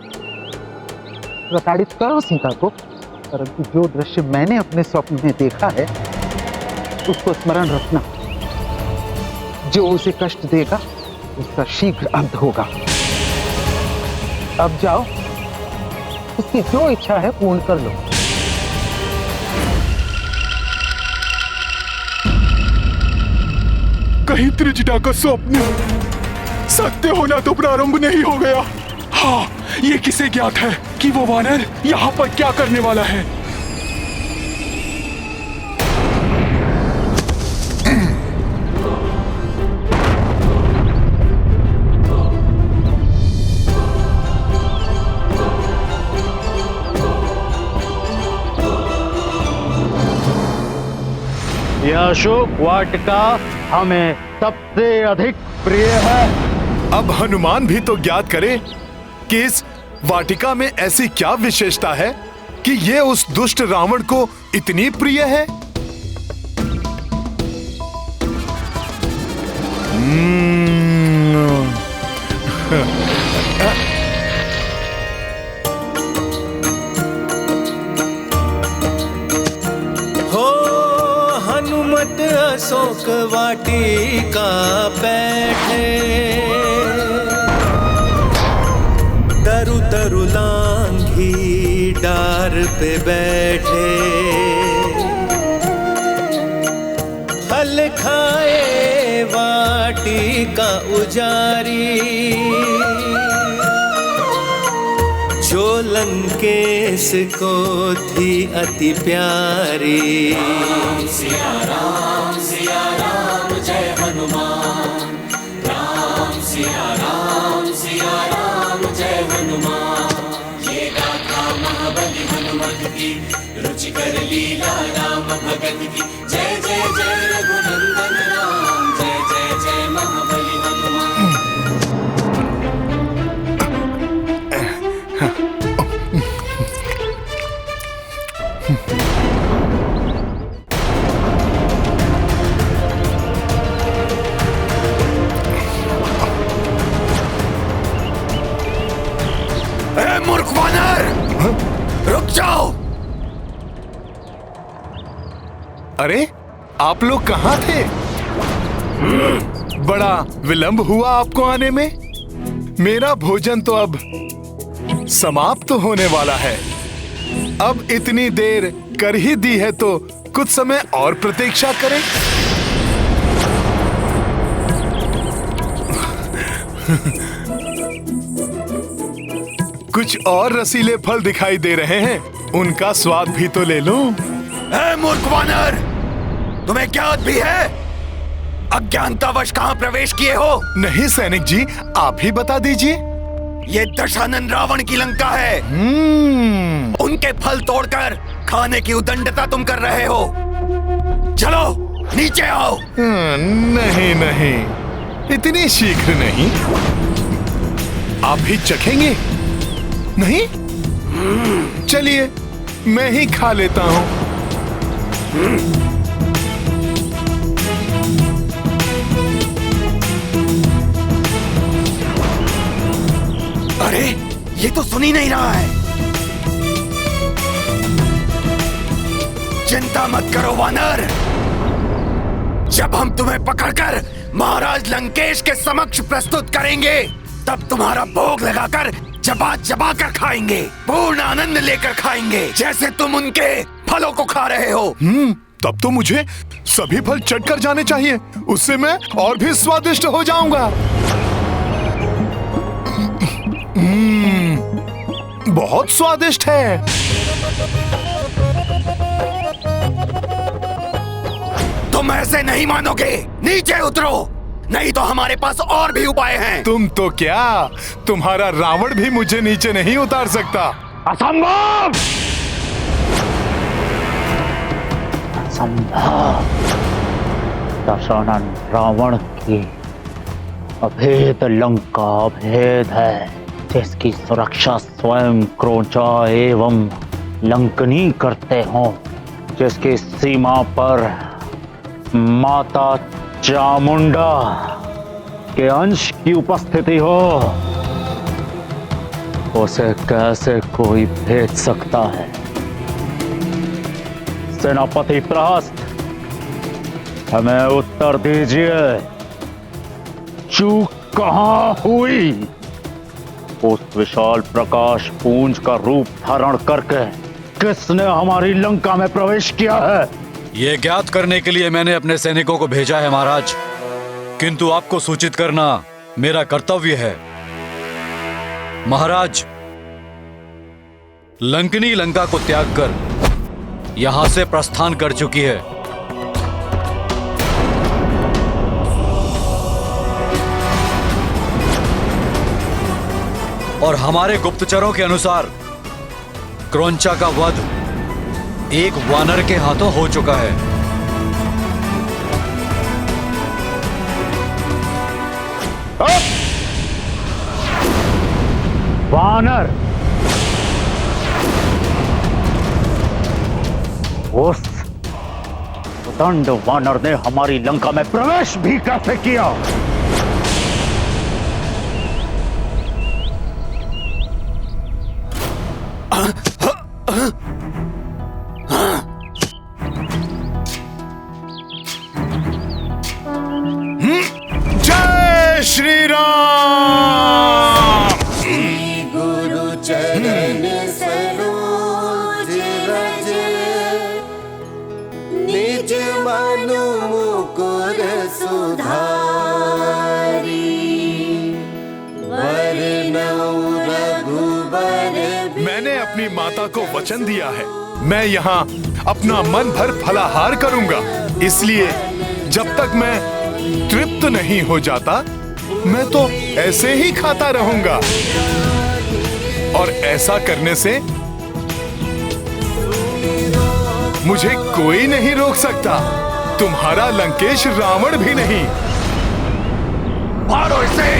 प्रताड़ित करो सीता को। परंतु जो दृश्य मैंने अपने स्वप्न में देखा है उसको स्मरण रखना। जो उसे कष्ट देगा उसका शीघ्र अंत होगा। अब जाओ, उसकी जो इच्छा है पूर्ण कर लो। कहीं त्रिजटा का स्वप्न सत्य होना तो प्रारंभ नहीं हो गया। हाँ, ये किसे ज्ञात है कि वो वानर यहाँ पर क्या करने वाला है। यह अशोक वाटिका हमें सबसे अधिक प्रिय है। अब हनुमान भी तो ज्ञात करे कि इस वाटिका में ऐसी क्या विशेषता है कि ये उस दुष्ट रावण को इतनी प्रिय है। हनुमत अशोक वाटिका बैठे, तरु तरु लांघी डार पे बैठे, फल खाए वाटिका उजारी, जो लंकेश को थी अति प्यारी। सिया राम जय हनुमान, राम सिया राम जय हनुमान। ये गाथा महाबली हनुमत की, रुचिकर लीला राम भगत की। जय जय जय रघुनंदन राम, जय जय जय महाबली हनुमान। मूर्ख वानर, रुक जाओ। अरे आप लोग कहाँ थे? बड़ा विलंब हुआ आपको आने में। मेरा भोजन तो अब समाप्त होने वाला है। अब इतनी देर कर ही दी है तो कुछ समय और प्रतीक्षा करें। कुछ और रसीले फल दिखाई दे रहे हैं, उनका स्वाद भी तो ले लूं। मूर्ख वानर, तुम्हें ज्ञात भी है अज्ञानतावश कहाँ प्रवेश किए हो? नहीं सैनिक जी, आप ही बता दीजिए। ये दशानन रावण की लंका है। उनके फल तोड़कर खाने की उदंडता तुम कर रहे हो। चलो नीचे आओ। नहीं नहीं, इतनी शीघ्र नहीं। आप भी चखेंगे? नहीं? चलिए मैं ही खा लेता हूं। अरे ये तो सुन ही नहीं रहा है। चिंता मत करो वानर, जब हम तुम्हें पकड़कर महाराज लंकेश के समक्ष प्रस्तुत करेंगे तब तुम्हारा भोग लगाकर चबा चबा कर खाएंगे, पूर्ण आनंद लेकर खाएंगे, जैसे तुम उनके फलों को खा रहे हो। तब तो मुझे सभी फल चटकर जाने चाहिए, उससे मैं और भी स्वादिष्ट हो जाऊंगा। बहुत स्वादिष्ट है। तुम ऐसे नहीं मानोगे, नीचे उतरो, नहीं तो हमारे पास और भी उपाय हैं। तुम तो क्या, तुम्हारा रावण भी मुझे नीचे नहीं उतार सकता। असंभव! असंभव! दशानन रावण की अभेद लंका भेद है, जिसकी सुरक्षा स्वयं क्रोचा एवं लंकनी करते हो जिसकी सीमा पर माता चामुंडा के अंश की उपस्थिति हो, उसे कैसे कोई भेज सकता है? सेनापति प्रहस्त, हमें उत्तर दीजिए, चूक कहां हुई? उस विशाल प्रकाश पुंज का रूप धारण करके किसने हमारी लंका में प्रवेश किया है? ये ज्ञात करने के लिए मैंने अपने सैनिकों को भेजा है महाराज, किंतु आपको सूचित करना मेरा कर्तव्य है। महाराज, लंकनी लंका को त्याग कर यहां से प्रस्थान कर चुकी है। और हमारे गुप्तचरों के अनुसार क्रौंचा का वध एक वानर के हाथों हो चुका है। वानर? उस उदंड वानर ने हमारी लंका में प्रवेश भी कैसे किया? जय श्री राम। गुरु चरण सरोज रज, निज मनु मुकुर सुधारी, वरनौ रघुबर। मैंने अपनी माता को वचन दिया है, मैं यहाँ अपना मन भर फलाहार करूंगा, इसलिए जब तक मैं तृप्त नहीं हो जाता मैं तो ऐसे ही खाता रहूंगा। और ऐसा करने से मुझे कोई नहीं रोक सकता, तुम्हारा लंकेश रावण भी नहीं। मारो इसे!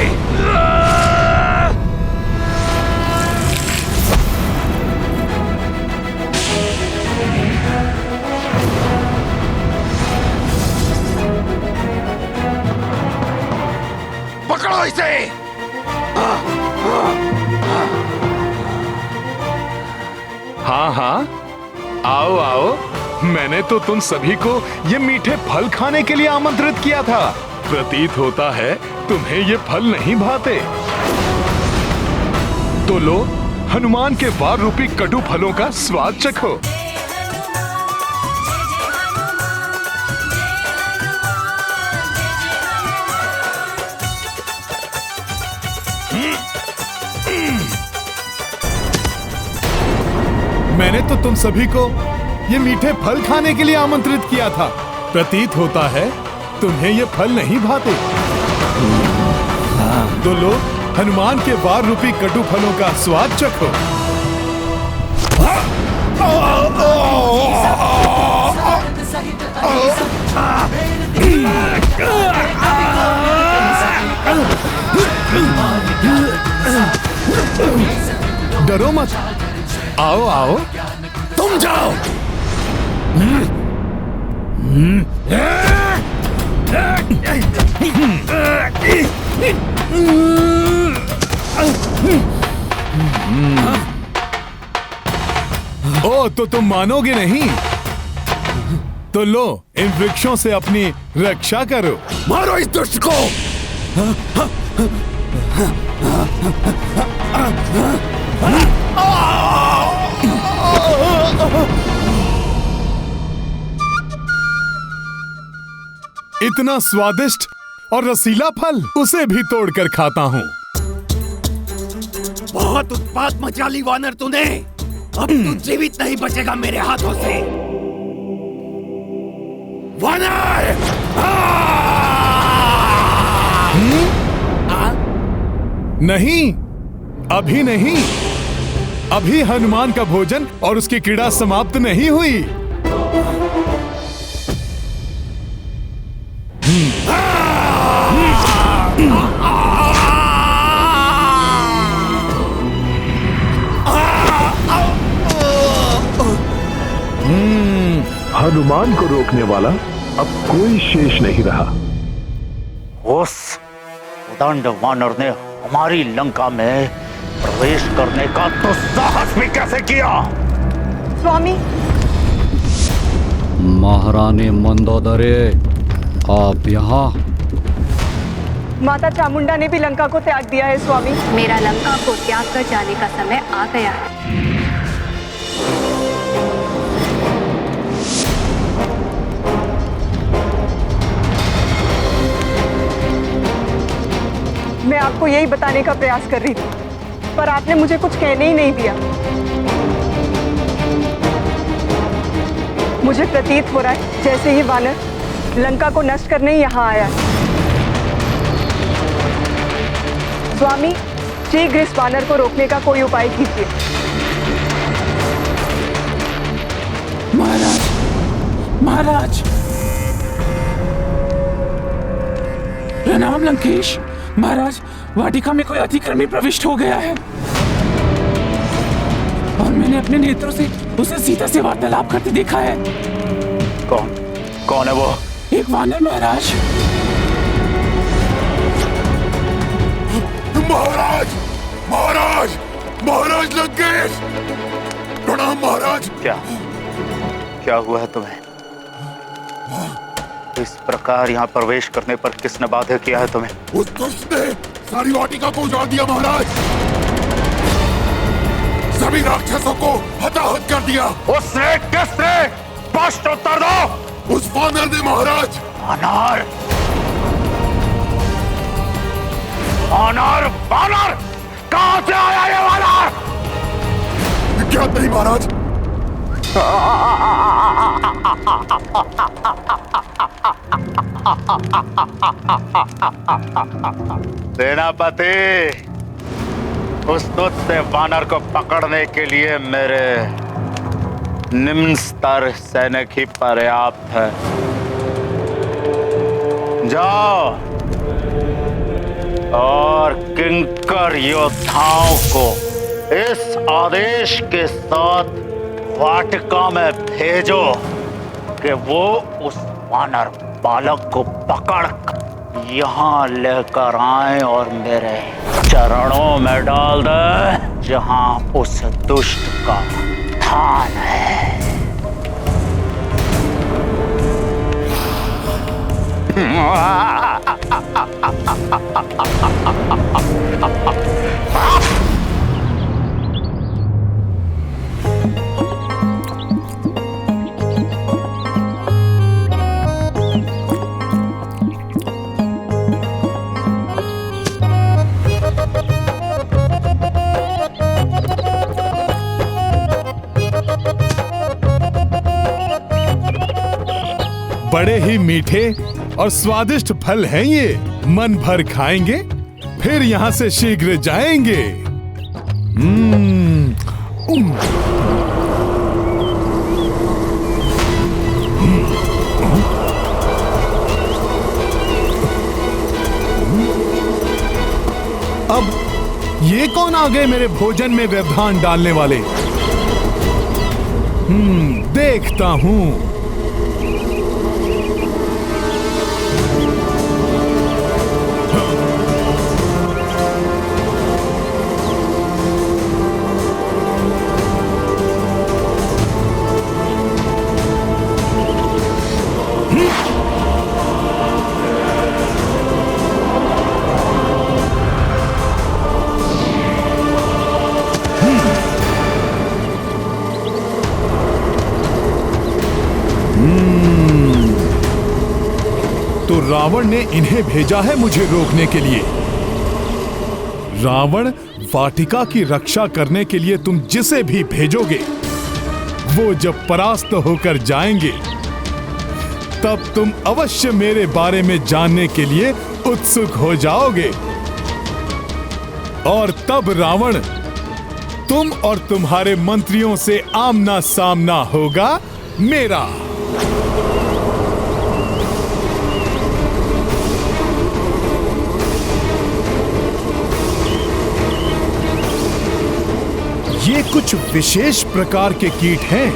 पकड़ो इसे! हाँ हाँ, आओ आओ, मैंने तो तुम सभी को ये मीठे फल खाने के लिए आमंत्रित किया था। प्रतीत होता है तुम्हें ये फल नहीं भाते। तो लो, हनुमान के वार रूपी कटु फलों का स्वाद चखो। मैंने तो तुम सभी को ये मीठे फल खाने के लिए आमंत्रित किया था। प्रतीत होता है तुम्हें ये फल नहीं भाते। तो लो, हनुमान के वार रूपी कटु फलों का स्वाद चखो। डरो मत, आओ आओ, तुम जाओ। ओ, तो तुम मानोगे नहीं? तो लो, इन वृक्षों से अपनी रक्षा करो। मारो इस दुष्ट को! इतना स्वादिष्ट और रसीला फल, उसे भी तोड़कर खाता हूँ। बहुत उत्पात मचा ली वानर तूने। अब तू जीवित नहीं बचेगा मेरे हाथों से। वानर! नहीं, अभी नहीं। अभी हनुमान का भोजन और उसकी क्रीड़ा समाप्त नहीं हुई। हनुमान को रोकने वाला अब कोई शेष नहीं रहा। उस उदंड वानर ने हमारी लंका में प्रवेश करने का तो साहस भी कैसे किया? स्वामी। महारानी मंदोदरी, आप यहाँ? माता चामुंडा ने भी लंका को त्याग दिया है स्वामी। मेरा लंका को त्याग कर जाने का समय आ गया है। मैं आपको यही बताने का प्रयास कर रही थी, पर आपने मुझे कुछ कहने ही नहीं दिया। मुझे प्रतीत हो रहा है जैसे ही वानर लंका को नष्ट करने ही यहाँ आया है। स्वामी, शीघ्र इस वानर को रोकने का कोई उपाय कीजिए। महाराज, महाराज, प्रणाम लंकेश। महाराज, वाटिका में कोई अतिक्रमी प्रविष्ट हो गया है और मैंने अपने नेत्रों से उसे सीता से वार्तालाप करते देखा है। कौन है वो? एक वानर महाराज। महाराज, महाराज, महाराज लंकेश, प्रणाम महाराज। क्या हुआ है तुम्हें? इस प्रकार यहाँ प्रवेश करने पर किसने बाध्य किया है तुम्हें? उस दुष्ट ने सारी वाटिका को उजाड़ दिया महाराज। सभी राक्षसों को हताहत कर दिया। उसने? किसने? स्पष्ट उत्तर दो। उस वानर ने महाराज। वानर? वानर? वानर? कहाँ से आया ये वानर? ज्ञात नहीं महाराज। सेनापति, उस दुष्ट वानर को पकड़ने के लिए मेरे निम्न स्तर सैनिक ही पर्याप्त है। जाओ और किंकर योद्धाओं को इस आदेश के साथ वाटिका में भेजो कि वो उस वानर बालक को पकड़ यहाँ लेकर आए और मेरे चरणों में डाल दे, जहाँ उस दुष्ट का स्थान है। बड़े ही मीठे और स्वादिष्ट फल हैं ये। मन भर खाएंगे, फिर यहाँ से शीघ्र जाएंगे। अब ये कौन आ गए मेरे भोजन में व्यवधान डालने वाले? देखता हूँ। तो रावण ने इन्हें भेजा है मुझे रोकने के लिए। रावण, वाटिका की रक्षा करने के लिए तुम जिसे भी भेजोगे, वो जब परास्त होकर जाएंगे, तब तुम अवश्य मेरे बारे में जानने के लिए उत्सुक हो जाओगे। और तब रावण तुम और तुम्हारे मंत्रियों से आमना सामना होगा मेरा। ये कुछ विशेष प्रकार के कीट हैं।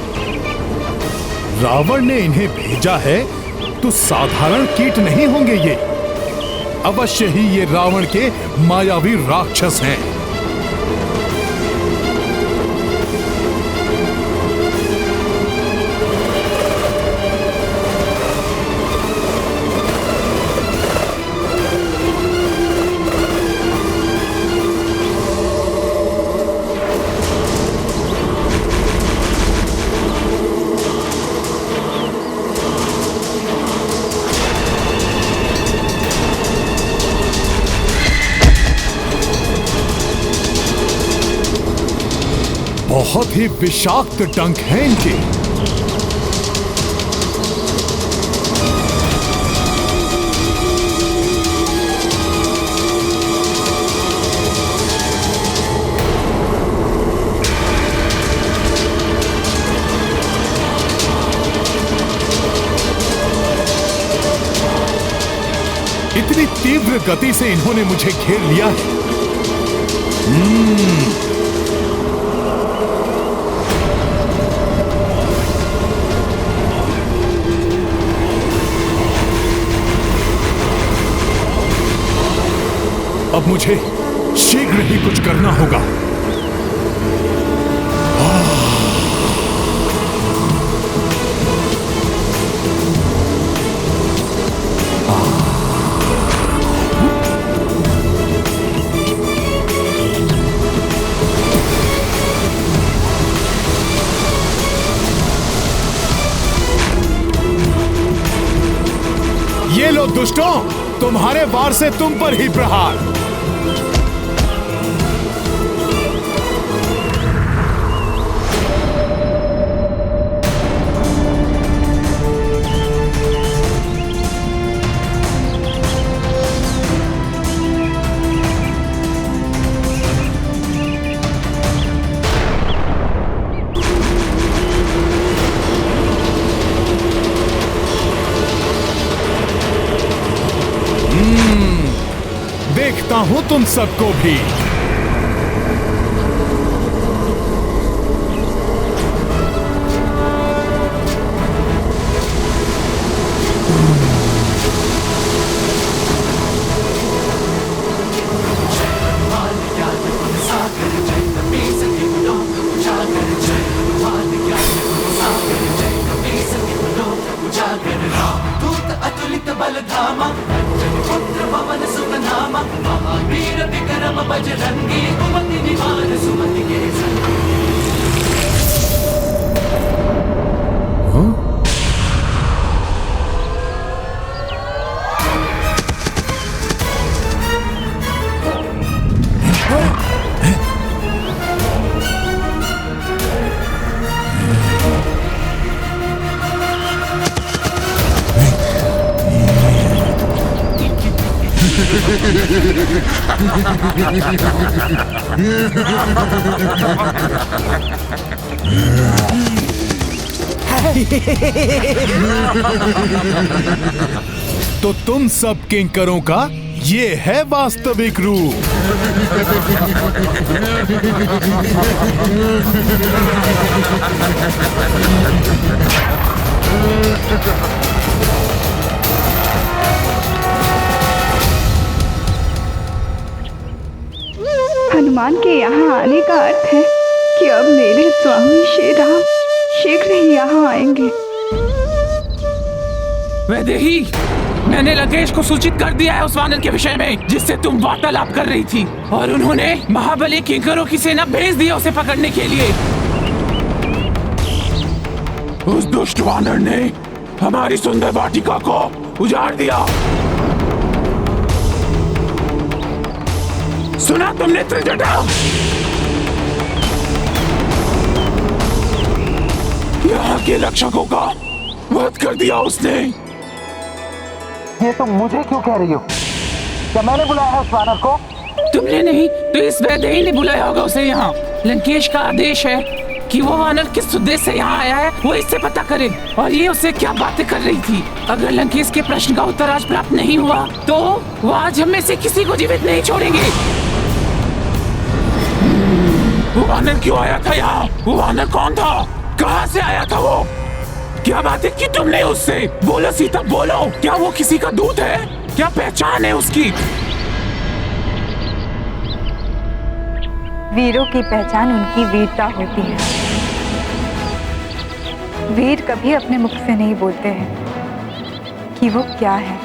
रावण ने इन्हें भेजा है तो साधारण कीट नहीं होंगे ये। अवश्य ही ये रावण के मायावी राक्षस हैं। बहुत ही विषाक्त डंक हैं इनके। इतनी तीव्र गति से इन्होंने मुझे घेर लिया है। अब मुझे शीघ्र ही कुछ करना होगा। ये लो दुष्टों, तुम्हारे वार से तुम पर ही प्रहार। देखता हूं तुम सबको भी। तो तुम सब किंकरों का ये है वास्तविक रूप। हनुमान के यहाँ आने का अर्थ है कि अब मेरे स्वामी श्री राम शीघ्र ही यहाँ आएंगे। वैदेही, मैंने लंकेश को सूचित कर दिया है उस वानर के विषय में जिससे तुम वार्तालाप कर रही थी, और उन्होंने महाबली किंकरों की सेना भेज दी उसे पकड़ने के लिए। उस दुष्ट वानर ने हमारी सुंदर वाटिका को उजाड़ दिया। सुना तुमने त्रिजटा? यहाँ के रक्षकों का वध कर दिया उसने। ये तुम मुझे क्यों कह रही हो? क्या मैंने बुलाया है उस वानर को? तुमने नहीं तो इस वैदेही ने बुलाया होगा उसे यहाँ। लंकेश का आदेश है कि वो वानर किस उद्देश्य से यहाँ आया है वो इससे पता करे, और ये उससे क्या बातें कर रही थी। अगर लंकेश के प्रश्न का उत्तर आज प्राप्त नहीं हुआ तो वो आज हम में से किसी को जीवित नहीं छोड़ेंगे। वो वानर क्यों आया था यहाँ? वो वानर कौन था? कहाँ से आया था वो? क्या बातें की तुमने उससे? बोलो सीता बोलो, क्या वो किसी का दूत है? क्या पहचान है उसकी? वीरों की पहचान उनकी वीरता होती है। वीर कभी अपने मुख से नहीं बोलते हैं कि वो क्या है।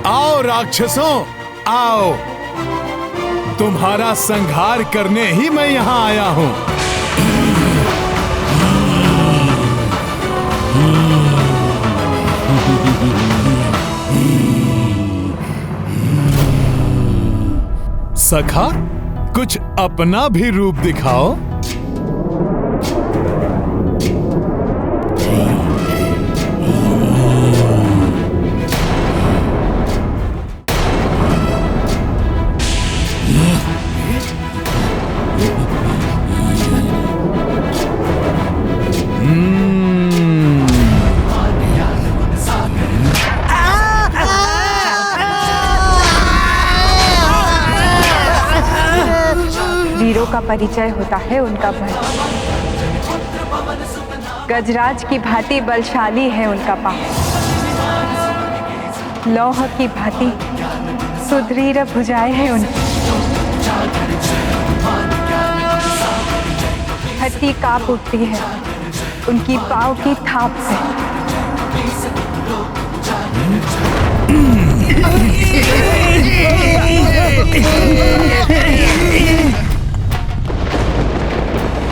आओ राक्षसों, आओ, तुम्हारा संहार करने ही मैं यहाँ आया हूँ। सखा, कुछ अपना भी रूप दिखाओ। वीरों का परिचय होता है उनका बल। गजराज की भांति बलशाली है उनका पांव, लौह की भांति सुदृढ़ भुजाएं हैं उनकी। धरती कांप उठती है उनकी पांव की थाप से।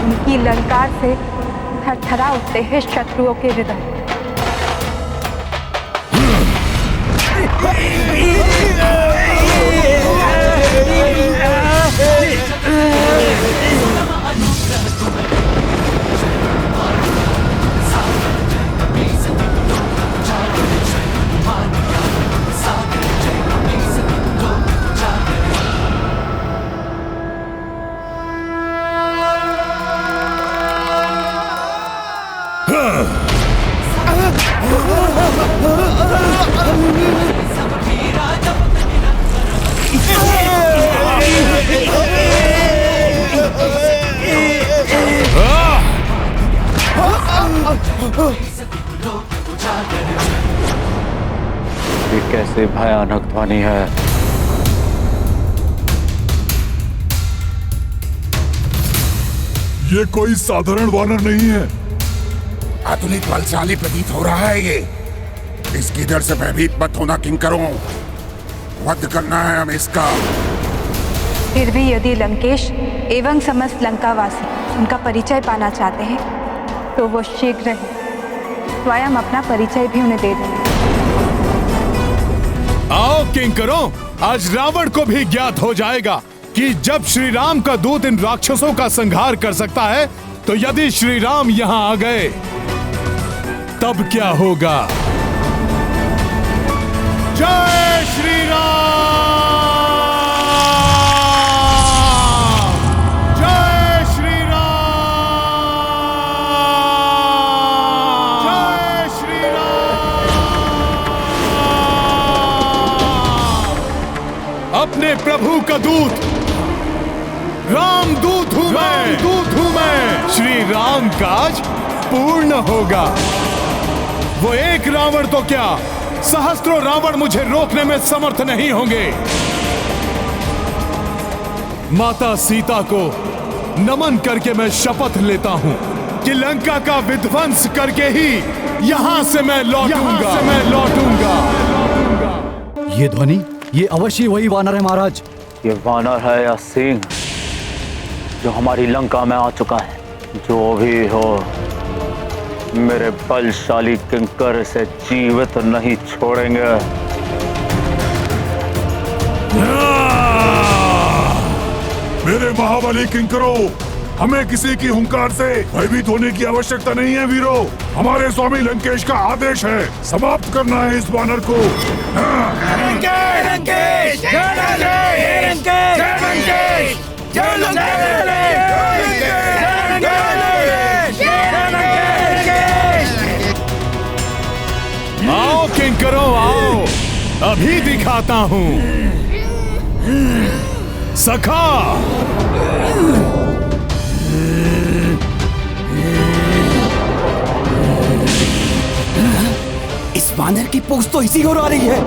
उनकी ललकार से थरथरा उठते हैं शत्रुओं के हृदय। ये कैसे भयानक ध्वनि है। ये कोई साधारण वानर नहीं है। आधुनिक बलशाली प्रतीत हो रहा है ये। इसकी डर से भयभीत मत होना किंकरों, वध करना है हमें इसका। फिर भी यदि लंकेश एवं समस्त लंकावासी उनका परिचय पाना चाहते हैं तो वो शीघ्र ही स्वयं अपना परिचय भी उन्हें दे देंगे। आओ किंकरों, आज रावण को भी ज्ञात हो जाएगा कि जब श्री राम का दूत इन राक्षसों का संहार कर सकता है, तो यदि श्री राम यहाँ आ गए तब क्या होगा। जय श्री राम, जय श्री राम, जय श्री राम। अपने प्रभु का दूत, राम दूत हूं मैं, दूत हूं मैं। श्री राम काज पूर्ण होगा। वो एक रावण तो क्या, सहस्त्रों रावण मुझे रोकने में समर्थ नहीं होंगे। माता सीता को नमन करके मैं शपथ लेता हूं कि लंका का विध्वंस करके ही यहां से मैं लौटूंगा। ये ध्वनि, ये अवश्य वही वानर है महाराज। ये वानर है या सिंह जो हमारी लंका में आ चुका है। जो भी हो, मेरे बलशाली किंकर से जीवित नहीं छोड़ेंगे। मेरे महाबली किंकरों, हमें किसी की हुंकार से भयभीत होने की आवश्यकता नहीं है वीरों। हमारे स्वामी लंकेश का आदेश है, समाप्त करना है इस वानर को। आओ किंकरों आओ, अभी दिखाता हूं। सखा, उस वानर की पूंछ तो इसी ओर आ रही है।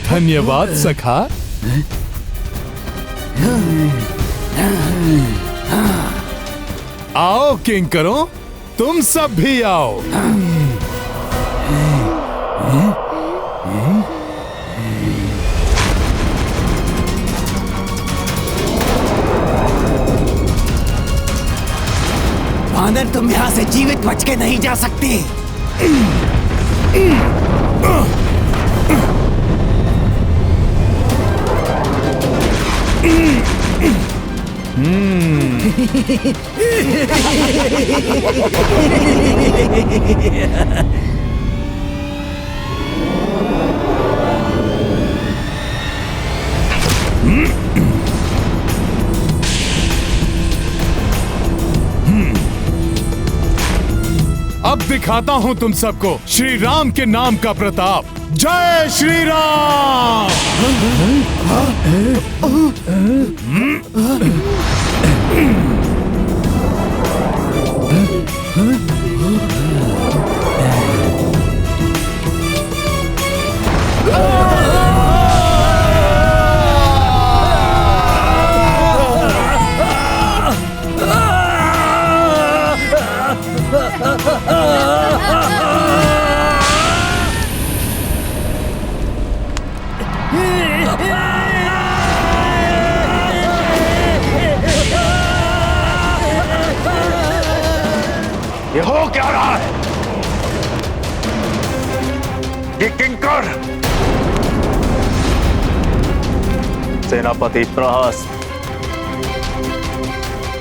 धन्यवाद सखा। आओ किंकरों, तुम सब भी आओ। वानर, तुम यहां से जीवित बच के नहीं जा सकते। अब दिखाता हूं तुम सबको श्री राम के नाम का प्रताप। जय श्री राम। ये हो क्या रहा है? ये किंकर सेनापति प्रहस,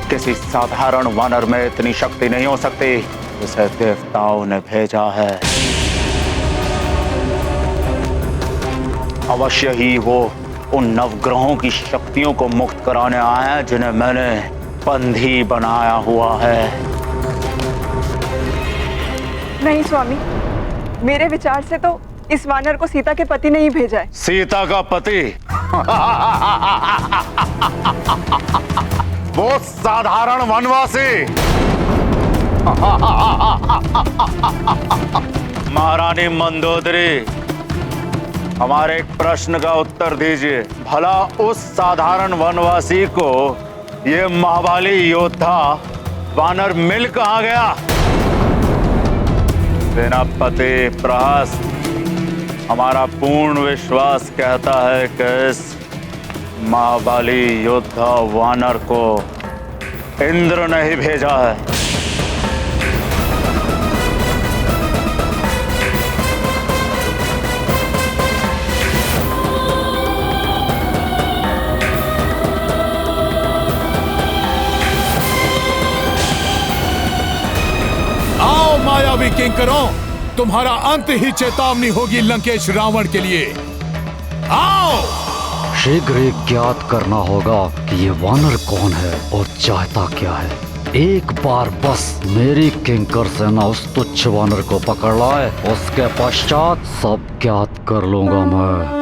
किसी साधारण वानर में इतनी शक्ति नहीं हो सकती जिसे देवताओं ने भेजा है। अवश्य ही वो उन नवग्रहों की शक्तियों को मुक्त कराने आए हैं जिन्हें मैंने बंधी बनाया हुआ है। नहीं स्वामी, मेरे विचार से तो इस वानर को सीता के पति ने ही भेजा है। सीता का पति? वो साधारण वनवासी। महारानी मंदोदरी, हमारे एक प्रश्न का उत्तर दीजिए। भला उस साधारण वनवासी को ये महाबली योद्धा वानर मिल कहाँ गया? सेनापति प्रहस, हमारा पूर्ण विश्वास कहता है कि इस महाबली योद्धा वानर को इंद्र ने ही भेजा है। आओ मायावी किंकरों, तुम्हारा अंत ही चेतावनी होगी लंकेश रावण के लिए। आओ। शीघ्र ही ज्ञात करना होगा कि ये वानर कौन है और चाहता क्या है। एक बार बस मेरी किंकर सेना उस तुच्छ वानर को पकड़ लाए, उसके पश्चात सब ज्ञात कर लूंगा मैं।